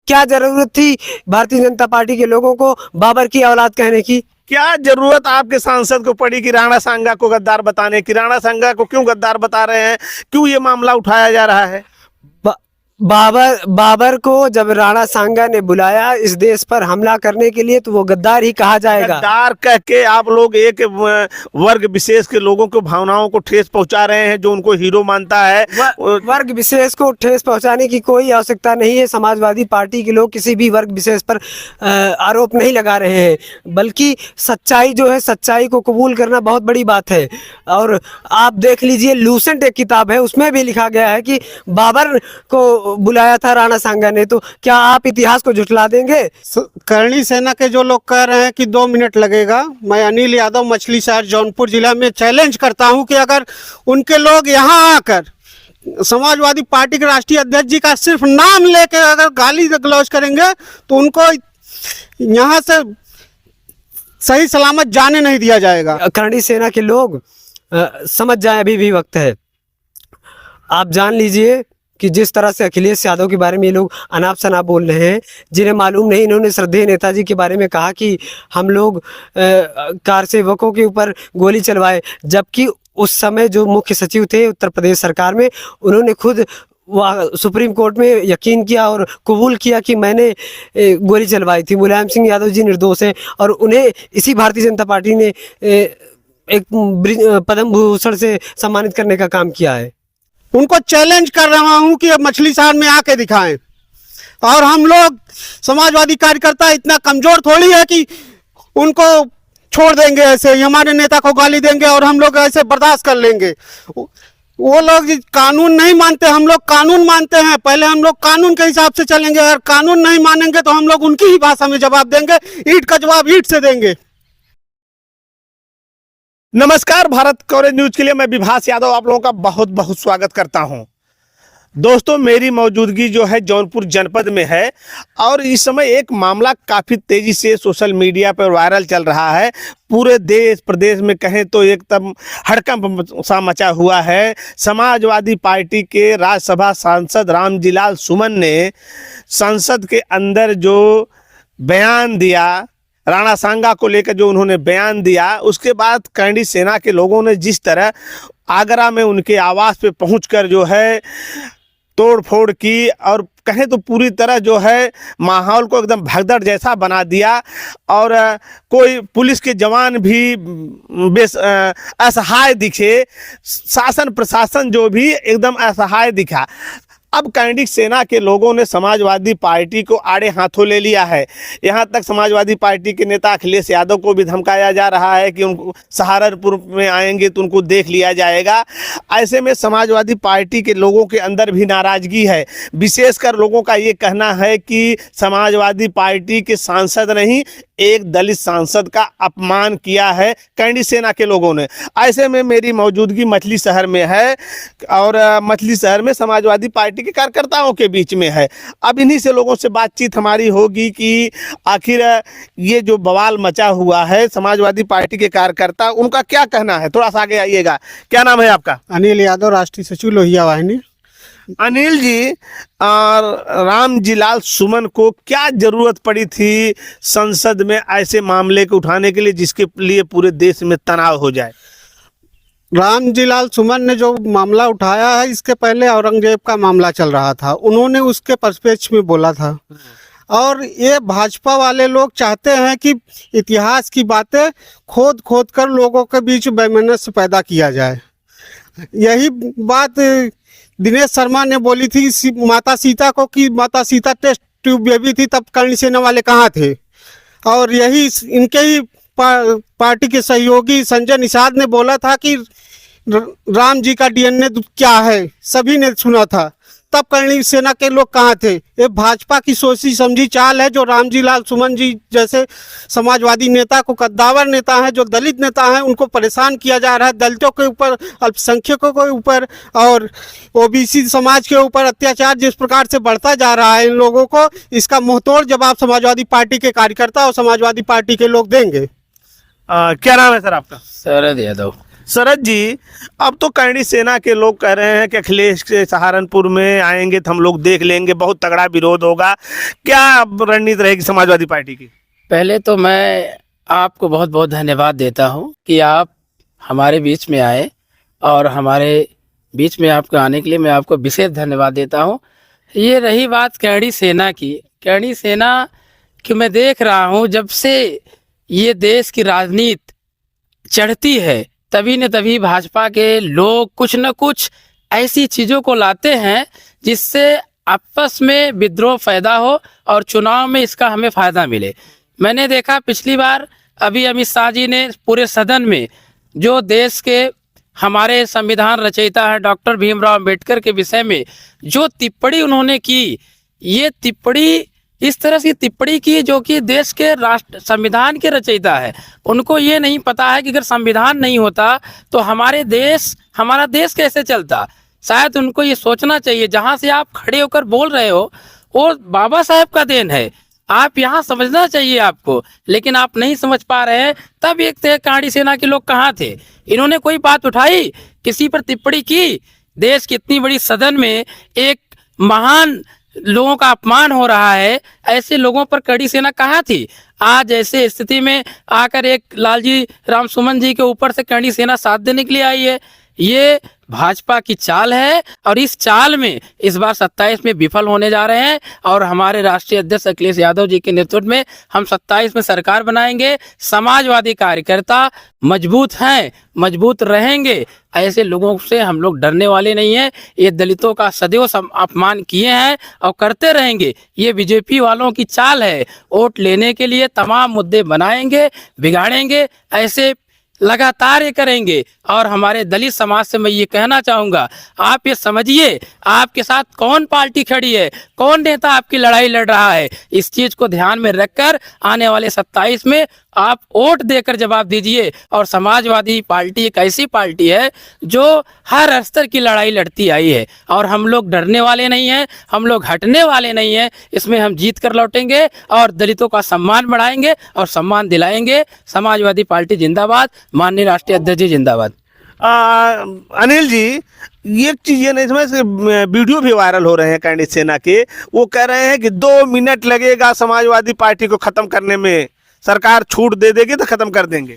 क्या जरूरत थी भारतीय जनता पार्टी के लोगों को बाबर की औलाद कहने की? क्या जरूरत आपके सांसद को पड़ी कि राणा सांगा को गद्दार बताने की? राणा सांगा को क्यों गद्दार बता रहे हैं? क्यों ये मामला उठाया जा रहा है? बाबर को जब राणा सांगा ने बुलाया इस देश पर हमला करने के लिए तो वो गद्दार ही कहा जाएगा। गद्दार कह के आप लोग एक वर्ग विशेष के लोगों को भावनाओं को ठेस पहुंचा रहे हैं जो उनको हीरो मानता है। वर्ग विशेष को ठेस पहुंचाने की कोई आवश्यकता नहीं है। समाजवादी पार्टी के लोग किसी भी वर्ग विशेष पर आरोप नहीं लगा रहे हैं, बल्कि सच्चाई जो है, सच्चाई को कबूल करना बहुत बड़ी बात है। और आप देख लीजिए, लूसेंट एक किताब है, उसमें भी लिखा गया है कि बाबर को बुलाया था राणा सांगा ने। तो क्या आप इतिहास को झुठला देंगे? करणी सेना के जो लोग कह रहे हैं कि 2 मिनट लगेगा, मैं अनिल यादव मछली शहर जौनपुर जिला में चैलेंज करता हूं कि अगर उनके लोग यहां आकर समाजवादी पार्टी के राष्ट्रीय अध्यक्ष जी का सिर्फ नाम लेकर अगर गाली गलौज करेंगे तो उनको यहां से सही सलामत जाने नहीं दिया जाएगा। करणी सेना के लोग समझ जाए, अभी भी वक्त है। आप जान लीजिए कि जिस तरह से अखिलेश यादव के बारे में ये लोग अनाप शनाप बोल रहे हैं, जिन्हें मालूम नहीं, इन्होंने श्रद्धेय नेताजी के बारे में कहा कि हम लोग कार सेवकों के ऊपर गोली चलवाए, जबकि उस समय जो मुख्य सचिव थे उत्तर प्रदेश सरकार में, उन्होंने खुद सुप्रीम कोर्ट में यकीन किया और कबूल किया कि मैंने गोली चलवाई थी। मुलायम सिंह यादव जी निर्दोष हैं और उन्हें इसी भारतीय जनता पार्टी ने एक पद्म भूषण से सम्मानित करने का काम किया है। उनको चैलेंज कर रहा हूं कि अब मछली शहर में आके दिखाएं। और हम लोग समाजवादी कार्यकर्ता इतना कमजोर थोड़ी है कि उनको छोड़ देंगे, ऐसे हमारे नेता को गाली देंगे और हम लोग ऐसे बर्दाश्त कर लेंगे। वो लोग कानून नहीं मानते, हम लोग कानून मानते हैं। पहले हम लोग कानून के हिसाब से चलेंगे, अगर कानून नहीं मानेंगे तो हम लोग उनकी ही भाषा में जवाब देंगे, ईंट का जवाब ईंट से देंगे। नमस्कार, भारत कवरेज न्यूज के लिए मैं विभास यादव आप लोगों का बहुत बहुत स्वागत करता हूं। दोस्तों, मेरी मौजूदगी जो है जौनपुर जनपद में है और इस समय एक मामला काफ़ी तेज़ी से सोशल मीडिया पर वायरल चल रहा है। पूरे देश प्रदेश में कहें तो एकदम हड़कंप सा मचा हुआ है। समाजवादी पार्टी के राज्यसभा सांसद रामजीलाल सुमन ने संसद के अंदर जो बयान दिया, राणा सांगा को लेकर जो उन्होंने बयान दिया, उसके बाद करणी सेना के लोगों ने जिस तरह आगरा में उनके आवास पे पहुंचकर जो है तोड़ फोड़ की और कहें तो पूरी तरह जो है माहौल को एकदम भगदड़ जैसा बना दिया और कोई पुलिस के जवान भी असहाय दिखे, शासन प्रशासन जो भी एकदम असहाय दिखा। अब करणी सेना के लोगों ने समाजवादी पार्टी को आड़े हाथों ले लिया है। यहाँ तक समाजवादी पार्टी के नेता अखिलेश यादव को भी धमकाया जा रहा है कि उनको सहारनपुर में आएंगे तो उनको देख लिया जाएगा। ऐसे में समाजवादी पार्टी के लोगों के अंदर भी नाराजगी है। विशेषकर लोगों का ये कहना है कि समाजवादी पार्टी के सांसद नहीं, एक दलित सांसद का अपमान किया है करणी सेना के लोगों ने। ऐसे में मेरी मौजूदगी मछली शहर में है और मछली शहर में समाजवादी पार्टी के कार्यकर्ताओं के बीच में है। अब इन्हीं से लोगों से बातचीत हमारी होगी कि आखिर ये जो बवाल मचा हुआ है, समाजवादी पार्टी के कार्यकर्ता, उनका क्या कहना है। थोड़ा सा आगे आइएगा। क्या नाम है आपका? अनिल यादव, राष्ट्रीय सचिव लोहिया वाहिनी। अनिल जी, रामजीलाल सुमन को क्या जरूरत पड़ी थी संसद में ऐसे मामले को उठाने के लिए जिसके लिए पूरे देश में तनाव हो जाए? रामजीलाल सुमन ने जो मामला उठाया है, इसके पहले औरंगजेब का मामला चल रहा था, उन्होंने उसके परिप्रेक्ष्य में बोला था। और ये भाजपा वाले लोग चाहते हैं कि इतिहास की बातें खोद खोद कर लोगों के बीच वैमनस्य पैदा किया जाए। यही बात दिनेश शर्मा ने बोली थी माता सीता को कि माता सीता टेस्ट ट्यूब बेबी थी, तब करणी सेना वाले कहाँ थे। और यही इनके ही पार्टी के सहयोगी संजय निषाद ने बोला था कि राम जी का डीएनए क्या है, सभी ने सुना था, तब करणी सेना के लोग कहाँ थे। ये भाजपा की सोची समझी चाल है, जो रामजीलाल सुमन जी जैसे समाजवादी नेता को, कद्दावर नेता हैं, जो दलित नेता हैं, उनको परेशान किया जा रहा है। दलितों के ऊपर, अल्पसंख्यकों के ऊपर और ओबीसी समाज के ऊपर अत्याचार जिस प्रकार से बढ़ता जा रहा है इन लोगों को, इसका मुंहतोड़ जवाब समाजवादी पार्टी के कार्यकर्ता और समाजवादी पार्टी के लोग देंगे। क्या नाम है सर आपका? शरद यादव। शरद जी, अब तो कैंडी सेना के लोग कह रहे हैं कि अखिलेश के सहारनपुर में आएंगे तो हम लोग देख लेंगे, बहुत तगड़ा विरोध होगा। क्या रणनीति रहेगी समाजवादी पार्टी की? पहले तो मैं आपको बहुत बहुत धन्यवाद देता हूं कि आप हमारे बीच में आए, और हमारे बीच में आपको आने के लिए मैं आपको विशेष धन्यवाद देता हूं। ये रही बात कैंडी सेना की, कैंडी सेना कि मैं देख रहा हूं जब से ये देश की राजनीति चढ़ती है तभी न तभी भाजपा के लोग कुछ न कुछ ऐसी चीज़ों को लाते हैं जिससे आपस में विद्रोह पैदा हो और चुनाव में इसका हमें फ़ायदा मिले। मैंने देखा पिछली बार अभी अमित शाह जी ने पूरे सदन में जो देश के हमारे संविधान रचयिता है डॉक्टर भीमराव अंबेडकर के विषय में जो टिप्पणी उन्होंने की, ये टिप्पणी इस तरह की टिप्पणी की जो कि देश के राष्ट्र संविधान के रचयिता है। उनको ये नहीं पता है कि अगर संविधान नहीं होता तो हमारा देश कैसे चलता। शायद उनको ये सोचना चाहिए, जहाँ से आप खड़े होकर बोल रहे हो वो बाबा साहेब का देन है, आप यहाँ समझना चाहिए आपको, लेकिन आप नहीं समझ पा रहे हैं। तब एक थे कैंडी सेना के लोग कहाँ थे, इन्होंने कोई बात उठाई, किसी पर टिप्पणी की? देश की इतनी बड़ी सदन में एक महान लोगों का अपमान हो रहा है, ऐसे लोगों पर कैंडी सेना कहाँ थी? आज ऐसे स्थिति में आकर एक लालजी रामसुमन जी के ऊपर से कैंडी सेना साथ देने के लिए आई है। ये भाजपा की चाल है और इस चाल में इस बार 27 में विफल होने जा रहे हैं, और हमारे राष्ट्रीय अध्यक्ष अखिलेश यादव जी के नेतृत्व में हम 27 में सरकार बनाएंगे। समाजवादी कार्यकर्ता मजबूत हैं, मजबूत रहेंगे, ऐसे लोगों से हम लोग डरने वाले नहीं हैं। ये दलितों का सदैव अपमान किए हैं और करते रहेंगे। ये बीजेपी वालों की चाल है, वोट लेने के लिए तमाम मुद्दे बनाएंगे, बिगाड़ेंगे, ऐसे लगातार ये करेंगे। और हमारे दलित समाज से मैं ये कहना चाहूँगा, आप ये समझिए आपके साथ कौन पार्टी खड़ी है, कौन नेता आपकी लड़ाई लड़ रहा है। इस चीज़ को ध्यान में रखकर आने वाले 27 में आप वोट देकर जवाब दीजिए। और समाजवादी पार्टी एक ऐसी पार्टी है जो हर स्तर की लड़ाई लड़ती आई है, और हम लोग डरने वाले नहीं हैं, हम लोग हटने वाले नहीं हैं। इसमें हम जीत कर लौटेंगे और दलितों का सम्मान बढ़ाएंगे और सम्मान दिलाएंगे। समाजवादी पार्टी जिंदाबाद, माननीय राष्ट्रीय अध्यक्ष जी जिंदाबाद। अनिल जी, एक चीज ये नहीं समझ, वीडियो भी वायरल हो रहे हैं कैंडी सेना के, वो कह रहे हैं कि 2 मिनट लगेगा समाजवादी पार्टी को खत्म करने में, सरकार छूट दे देगी तो खत्म कर देंगे।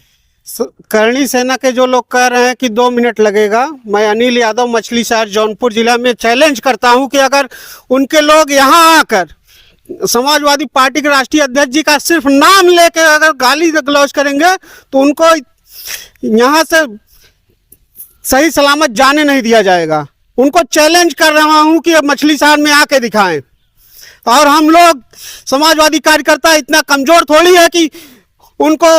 कैंडी सेना के जो लोग कह रहे हैं कि 2 मिनट लगेगा, मैं अनिल यादव मछली शहर जौनपुर जिला में चैलेंज करता हूं कि अगर उनके लोग यहां आकर समाजवादी पार्टी के राष्ट्रीय अध्यक्ष जी का सिर्फ नाम लेकर अगर गाली गलौज करेंगे तो उनको यहाँ से सही सलामत जाने नहीं दिया जाएगा। उनको चैलेंज कर रहा हूं कि मछली शहर में आके दिखाएं। और हम लोग समाजवादी कार्यकर्ता इतना कमजोर थोड़ी है कि उनको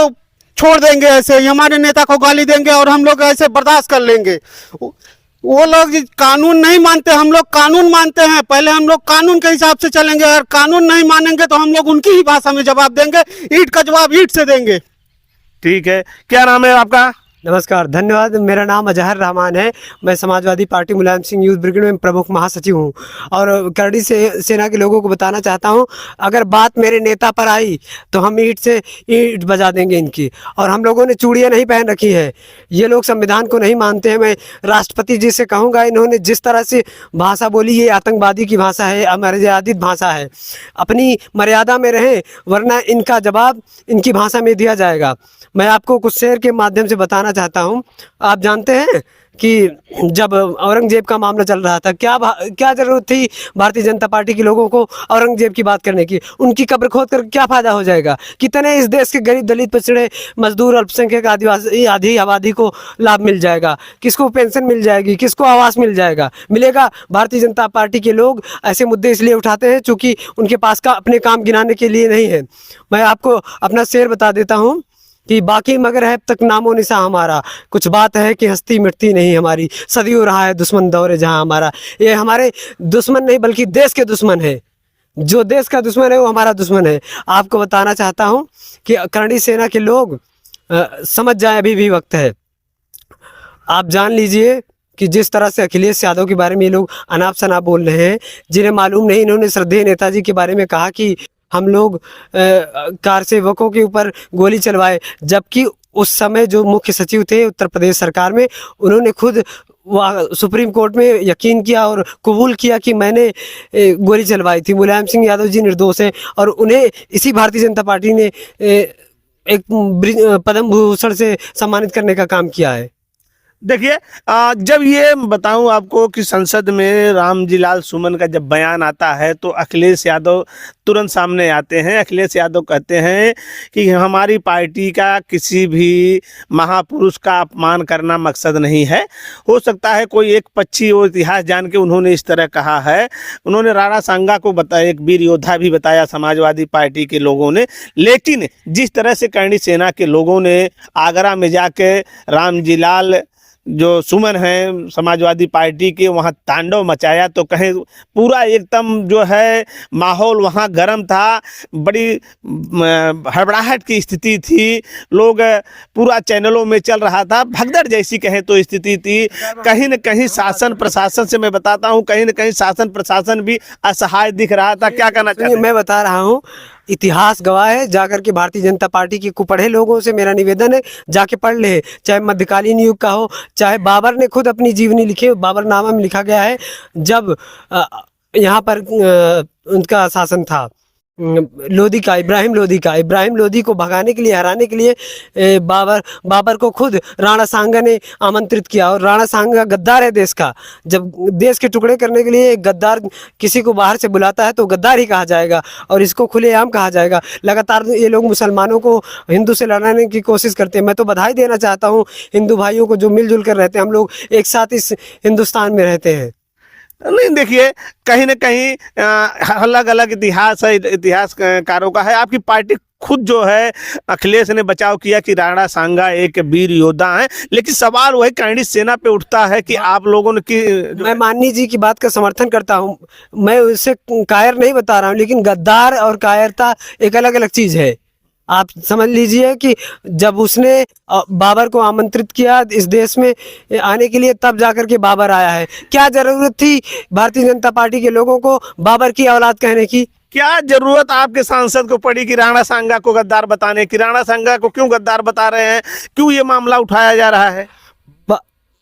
छोड़ देंगे, ऐसे ही हमारे नेता को गाली देंगे और हम लोग ऐसे बर्दाश्त कर लेंगे। वो लोग कानून नहीं मानते, हम लोग कानून मानते हैं। पहले हम लोग कानून के हिसाब से चलेंगे, अगर कानून नहीं मानेंगे तो हम लोग उनकी ही भाषा में जवाब देंगे, ईंट का जवाब ईंट से देंगे। ठीक है, क्या नाम है आपका? नमस्कार, धन्यवाद। मेरा नाम अजहर रहमान है। मैं Samajwadi party Mulayam Singh youth brigade में प्रमुख महासचिव हूं। और कैंडी सेना के लोगों को बताना चाहता हूं, अगर बात मेरे नेता पर आई तो हम ईंट से ईंट बजा देंगे इनकी। और हम लोगों ने चूड़ियाँ नहीं पहन रखी है, ये लोग संविधान को नहीं मानते हैं। मैं राष्ट्रपति जी से कहूँगा, इन्होंने जिस तरह से भाषा बोली, ये आतंकवादी की भाषा है, अमर्यादित भाषा है। अपनी मर्यादा में रहें, वरना इनका जवाब इनकी भाषा में दिया जाएगा। मैं आपको कुछ शेर के माध्यम से बताना चाहता हूं। आप जानते हैं कि जब औरंगजेब का मामला चल रहा था, क्या ज़रूरत थी भारतीय जनता पार्टी के लोगों को औरंगजेब की बात करने की? उनकी कब्र खोद कर क्या फ़ायदा हो जाएगा? कितने इस देश के गरीब, दलित, पिछड़े, मजदूर, अल्पसंख्यक, आदिवासी, आधी आबादी को लाभ मिल जाएगा? किसको पेंशन मिल जाएगी? किसको आवास मिल जाएगा? मिलेगा। भारतीय जनता पार्टी के लोग ऐसे मुद्दे इसलिए उठाते हैं चूँकि उनके पास का अपने काम गिनाने के लिए नहीं है। मैं आपको अपना शेर बता देता हूँ कि बाकी मगर है तक नामो निशा हमारा, कुछ बात है कि हस्ती मिटती नहीं हमारी, सदियों रहा है दुश्मन दौरे जहां हमारा। ये हमारे दुश्मन नहीं बल्कि देश के दुश्मन है। जो देश का दुश्मन है वो हमारा दुश्मन है। आपको बताना चाहता हूं कि कैंडी सेना के लोग समझ जाए, अभी भी वक्त है। आप जान लीजिए कि जिस तरह से अखिलेश यादव के बारे में ये लोग अनाप शनाप बोल रहे हैं, जिन्हें मालूम नहीं, इन्होंने श्रद्धेय नेताजी के बारे में कहा कि हम लोग कार सेवकों के ऊपर गोली चलवाए, जबकि उस समय जो मुख्य सचिव थे उत्तर प्रदेश सरकार में, उन्होंने खुद सुप्रीम कोर्ट में यकीन किया और कबूल किया कि मैंने गोली चलवाई थी, मुलायम सिंह यादव जी निर्दोष हैं, और उन्हें इसी भारतीय जनता पार्टी ने एक पद्म भूषण से सम्मानित करने का काम किया है। देखिए, जब ये बताऊं आपको कि संसद में रामजी लाल सुमन का जब बयान आता है तो अखिलेश यादव तुरंत सामने आते हैं। अखिलेश यादव कहते हैं कि हमारी पार्टी का किसी भी महापुरुष का अपमान करना मकसद नहीं है। हो सकता है कोई एक पक्षी वो इतिहास जान के उन्होंने इस तरह कहा है। उन्होंने राणा सांगा को बताया, एक वीर योद्धा भी बताया समाजवादी पार्टी के लोगों ने। लेकिन जिस तरह से करणी सेना के लोगों ने आगरा में जाके रामजी लाल जो सुमन हैं समाजवादी पार्टी के, वहाँ तांडव मचाया, तो कहें पूरा एकदम जो है माहौल वहाँ गर्म था, बड़ी हड़बड़ाहट की स्थिति थी, लोग पूरा चैनलों में चल रहा था, भगदड़ जैसी कहें तो स्थिति थी। कहीं न कहीं शासन प्रशासन से, मैं बताता हूँ, कहीं न कहीं शासन प्रशासन भी असहाय दिख रहा था। क्या कहना चाहिए? मैं बता रहा हूँ, इतिहास गवाह है। जाकर के भारतीय जनता पार्टी के कुपढ़े लोगों से मेरा निवेदन है, जाके पढ़ ले, चाहे मध्यकालीन युग का हो, चाहे बाबर ने खुद अपनी जीवनी लिखी, बाबरनामा में लिखा गया है जब यहाँ पर उनका शासन था, इब्राहिम लोधी को भगाने के लिए, हराने के लिए बाबर को खुद राणा सांगा ने आमंत्रित किया। और राणा सांगा गद्दार है देश का। जब देश के टुकड़े करने के लिए गद्दार किसी को बाहर से बुलाता है तो गद्दार ही कहा जाएगा और इसको खुलेआम कहा जाएगा। लगातार ये लोग मुसलमानों को हिंदू से लड़ाने की कोशिश करते हैं। मैं तो बधाई देना चाहता हूँ हिंदू भाइयों को जो मिलजुल कर रहते हैं, हम लोग एक साथ इस हिंदुस्तान में रहते हैं। नहीं, देखिए, कहीं न कहीं अलग अलग इतिहास है, इतिहासकारों का है। आपकी पार्टी खुद जो है, अखिलेश ने बचाव किया कि राणा सांगा एक वीर योद्धा हैं, लेकिन सवाल वही करणी सेना पे उठता है कि आप लोगों ने मैं माननी जी की बात का समर्थन करता हूं, मैं उससे कायर नहीं बता रहा हूं, लेकिन गद्दार और कायरता एक अलग अलग चीज है। आप समझ लीजिए कि जब उसने बाबर को आमंत्रित किया इस देश में आने के लिए, तब जाकर के बाबर आया है। क्या जरूरत थी भारतीय जनता पार्टी के लोगों को बाबर की औलाद कहने की? क्या जरूरत आपके सांसद को पड़ी कि राणा सांगा को गद्दार बताने की? राणा सांगा को क्यों गद्दार बता रहे हैं? क्यों ये मामला उठाया जा रहा है?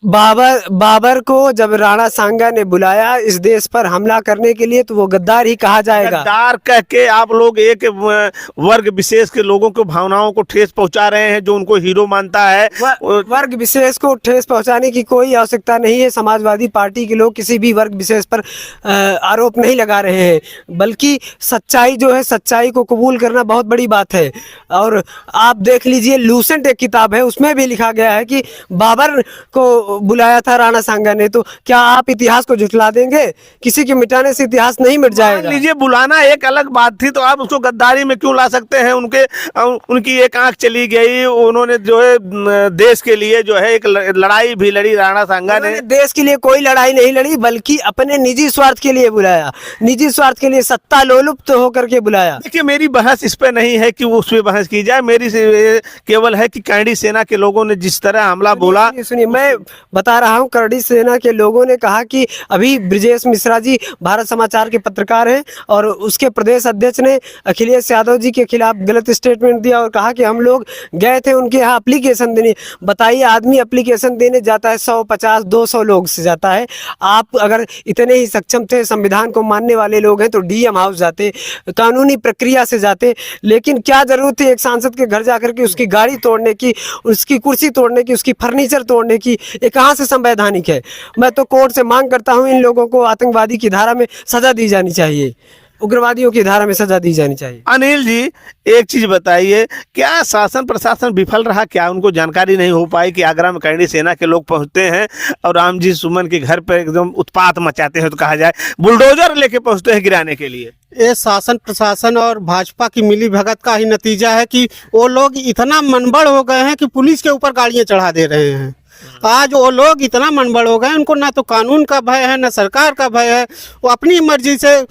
बाबर को जब राणा सांगा ने बुलाया इस देश पर हमला करने के लिए, तो वो गद्दार ही कहा जाएगा। गद्दार कह के आप लोग एक वर्ग विशेष के लोगों को भावनाओं को ठेस पहुंचा रहे हैं, जो उनको हीरो मानता है। वर्ग विशेष को ठेस पहुंचाने की कोई आवश्यकता नहीं है। समाजवादी पार्टी के लोग किसी भी वर्ग विशेष पर आरोप नहीं लगा रहे हैं, बल्कि सच्चाई जो है, सच्चाई को कबूल करना बहुत बड़ी बात है। और आप देख लीजिए, लूसेंट एक किताब है, उसमें भी लिखा गया है कि बाबर को बुलाया था राणा सांगा ने। तो क्या आप इतिहास को झुठला देंगे? किसी के मिटाने से इतिहास नहीं मिट जाएगा। लीजिए, बुलाना एक अलग बात थी, तो आप उसको गद्दारी में क्यों ला सकते हैं? उनकी एक आंख चली गई, उन्होंने जो है देश के लिए जो है एक लड़ाई भी लड़ी। राणा सांगा ने देश के लिए कोई लड़ाई नहीं लड़ी, बल्कि अपने निजी स्वार्थ के लिए बुलाया, निजी स्वार्थ के लिए, सत्ता लोलुप्त होकर के बुलाया। देखिए, मेरी बहस इस पे नहीं है कि उस पर बहस की जाए, मेरी केवल है कि करणी सेना के लोगों ने जिस तरह हमला बोला। सुनिए, मैं बता रहा हूं, करणी सेना के लोगों ने कहा कि अभी ब्रिजेश मिश्रा जी भारत समाचार के पत्रकार हैं और उसके प्रदेश अध्यक्ष ने अखिलेश यादव जी के खिलाफ गलत स्टेटमेंट दिया और कहा कि हम लोग गए थे उनके यहाँ एप्लीकेशन देने। बताइए, आदमी एप्लीकेशन देने जाता है 150 200 लोग से जाता है। आप अगर इतने ही सक्षम थे, संविधान को मानने वाले लोग हैं, तो डीएम हाउस जाते, कानूनी प्रक्रिया से जाते। लेकिन क्या जरूरत थी एक सांसद के घर जाकर के उसकी गाड़ी तोड़ने की, उसकी कुर्सी तोड़ने की, उसकी फर्नीचर तोड़ने की? ये कहाँ से संवैधानिक है? मैं तो कोर्ट से मांग करता हूं, इन लोगों को आतंकवादी की धारा में सजा दी जानी चाहिए, उग्रवादियों की धारा में सजा दी जानी चाहिए। अनिल जी, एक चीज बताइए, क्या शासन प्रशासन विफल रहा? क्या उनको जानकारी नहीं हो पाई कि आगरा में करणी सेना के लोग पहुंचते हैं और रामजी सुमन के घर पर एकदम उत्पात मचाते हैं, तो कहा जाए बुलडोजर लेके पहुंचते हैं गिराने के लिए? ये शासन प्रशासन और भाजपा की मिली भगत का ही नतीजा है कि वो लोग इतना मनबड़ हो गए हैं कि पुलिस के ऊपर गाड़ियां चढ़ा दे रहे हैं। आज वो लोग इतना मनबड़ हो गए, उनको ना तो कानून का भय है, ना सरकार का भय है। वो अपनी मर्जी से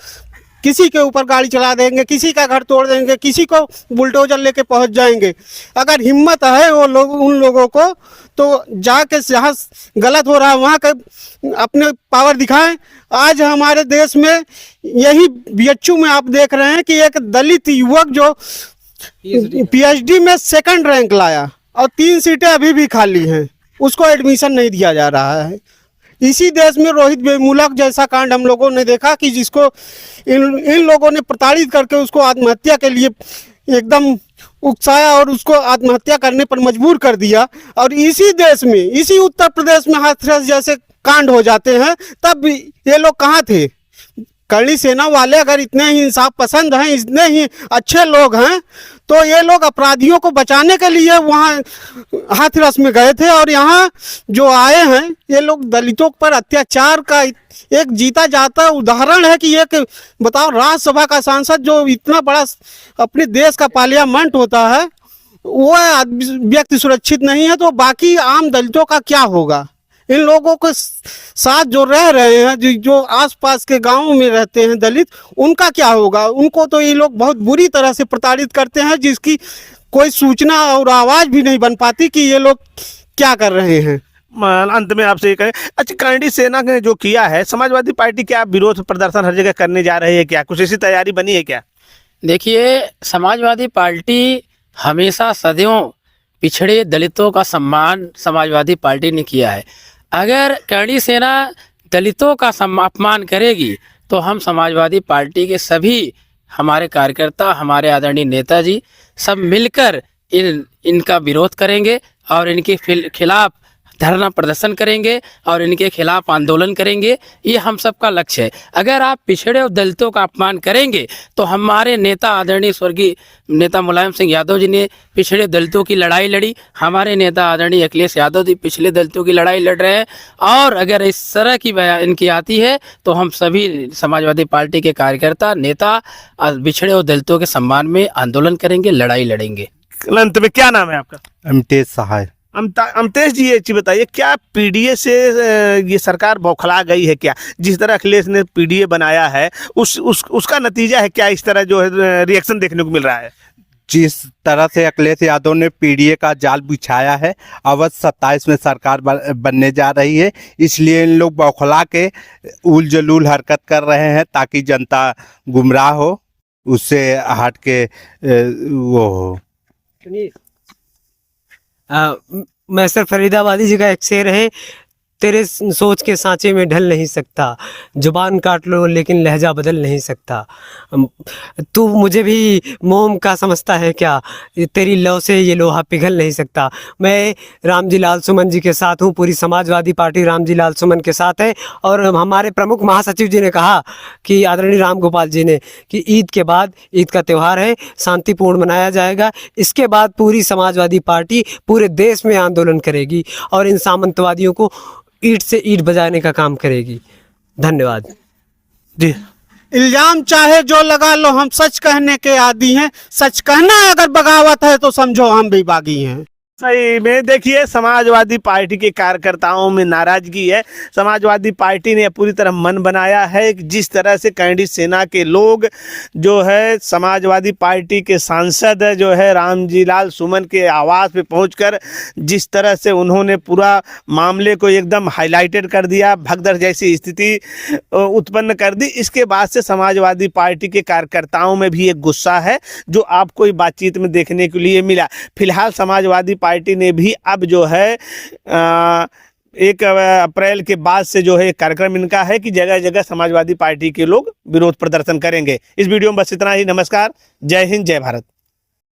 किसी के ऊपर गाड़ी चला देंगे, किसी का घर तोड़ देंगे, किसी को बुलडोजर लेके पहुंच जाएंगे। अगर हिम्मत है वो लोग, उन लोगों को, तो जाके जहाँ गलत हो रहा है वहाँ का अपने पावर दिखाएं। आज हमारे देश में यही बीएचयू में आप देख रहे हैं कि एक दलित युवक जो पीएचडी में 2nd रैंक लाया और 3 सीटें अभी भी खाली हैं, उसको एडमिशन नहीं दिया जा रहा है। इसी देश में रोहित वेमुला जैसा कांड हम लोगों ने देखा कि जिसको इन लोगों ने प्रताड़ित करके उसको आत्महत्या के लिए एकदम उकसाया और उसको आत्महत्या करने पर मजबूर कर दिया। और इसी देश में, इसी उत्तर प्रदेश में हाथरस जैसे कांड हो जाते हैं, तब ये लोग कहाँ थे? करणी सेना वाले अगर इतने ही इंसाफ पसंद हैं, इतने ही अच्छे लोग हैं, तो ये लोग अपराधियों को बचाने के लिए वहाँ हाथरस में गए थे। और यहाँ जो आए हैं ये लोग दलितों पर अत्याचार का एक जीता जाता उदाहरण है कि एक बताओ, राज्यसभा का सांसद जो इतना बड़ा अपने देश का पार्लियामेंट होता है, वो व्यक्ति सुरक्षित नहीं है, तो बाकी आम दलितों का क्या होगा? इन लोगों के साथ जो रह रहे हैं, जो आसपास के गांवों में रहते हैं दलित, उनका क्या होगा? उनको तो ये लोग बहुत बुरी तरह से प्रताड़ित करते हैं, जिसकी कोई सूचना और आवाज़ भी नहीं बन पाती कि ये लोग क्या कर रहे हैं। अंत में आपसे ये कहें, अच्छा करणी सेना ने जो किया है, समाजवादी पार्टी क्या विरोध प्रदर्शन हर जगह करने जा रही है क्या? कुछ ऐसी तैयारी बनी है क्या? देखिए, समाजवादी पार्टी हमेशा सदियों पिछड़े दलितों का सम्मान समाजवादी पार्टी ने किया है। अगर करणी सेना दलितों का अपमान करेगी तो हम समाजवादी पार्टी के सभी हमारे कार्यकर्ता, हमारे आदरणीय नेताजी सब मिलकर इनका विरोध करेंगे और इनके खिलाफ धरना प्रदर्शन करेंगे और इनके खिलाफ आंदोलन करेंगे। ये हम सबका लक्ष्य है। अगर आप पिछड़े और दलितों का अपमान करेंगे तो हमारे नेता आदरणीय स्वर्गीय नेता मुलायम सिंह यादव जी ने पिछड़े दलितों की लड़ाई लड़ी, हमारे नेता आदरणीय अखिलेश यादव जी पिछड़े दलितों की लड़ाई लड़ रहे हैं। और अगर इस तरह की बयान इनकी आती है तो हम सभी समाजवादी पार्टी के कार्यकर्ता, नेता पिछड़े और दलितों के सम्मान में आंदोलन करेंगे, लड़ाई लड़ेंगे। अंत में क्या नाम है आपका? अमतेज सहाय। अमतेश जी, ये चीज बताइए, क्या पीडीए से ये सरकार बौखला गई है क्या? जिस तरह अखिलेश ने पीडीए बनाया है उसका नतीजा है क्या? इस तरह जो है रिएक्शन देखने को मिल रहा है। जिस तरह से अखिलेश यादव ने पीडीए का जाल बिछाया है, अवध 27 में सरकार बनने जा रही है, इसलिए इन लोग बौखला के उल जलूल हरकत कर रहे हैं ताकि जनता गुमराह हो, उससे हट के वो हो। मैं सर फरीदाबादी जी का एक शेर है, तेरे सोच के सांचे में ढल नहीं सकता, जुबान काट लो लेकिन लहजा बदल नहीं सकता। तू मुझे भी मोम का समझता है क्या? तेरी लौ से ये लोहा पिघल नहीं सकता। मैं रामजी लाल सुमन जी के साथ हूँ, पूरी समाजवादी पार्टी रामजी लाल सुमन के साथ है। और हमारे प्रमुख महासचिव जी ने कहा कि आदरणीय राम गोपाल जी ने कि ईद के बाद, ईद का त्यौहार है, शांतिपूर्ण मनाया जाएगा। इसके बाद पूरी समाजवादी पार्टी पूरे देश में आंदोलन करेगी और इन सामंतवादियों को ईंट से ईंट बजाने का काम करेगी। धन्यवाद जी। इल्जाम चाहे जो लगा लो, हम सच कहने के आदी हैं। सच कहना अगर बगावत है तो समझो हम भी बागी हैं। सही में देखिए, समाजवादी पार्टी के कार्यकर्ताओं में नाराजगी है। समाजवादी पार्टी ने पूरी तरह मन बनाया है कि जिस तरह से करणी सेना के लोग जो है समाजवादी पार्टी के सांसद जो है रामजी लाल सुमन के आवास पे पहुंचकर जिस तरह से उन्होंने पूरा मामले को एकदम हाईलाइटेड कर दिया, भगदड़ जैसी स्थिति उत्पन्न कर दी। इसके बाद से समाजवादी पार्टी के कार्यकर्ताओं में भी एक गुस्सा है जो आपको इस बातचीत में देखने के लिए मिला। फिलहाल समाजवादी पार्टी ने भी अब जो है 1 अप्रैल के बाद से जो है कार्यक्रम इनका है कि जगह जगह समाजवादी पार्टी के लोग विरोध प्रदर्शन करेंगे। इस वीडियो में बस इतना ही। नमस्कार, जय हिंद, जय भारत।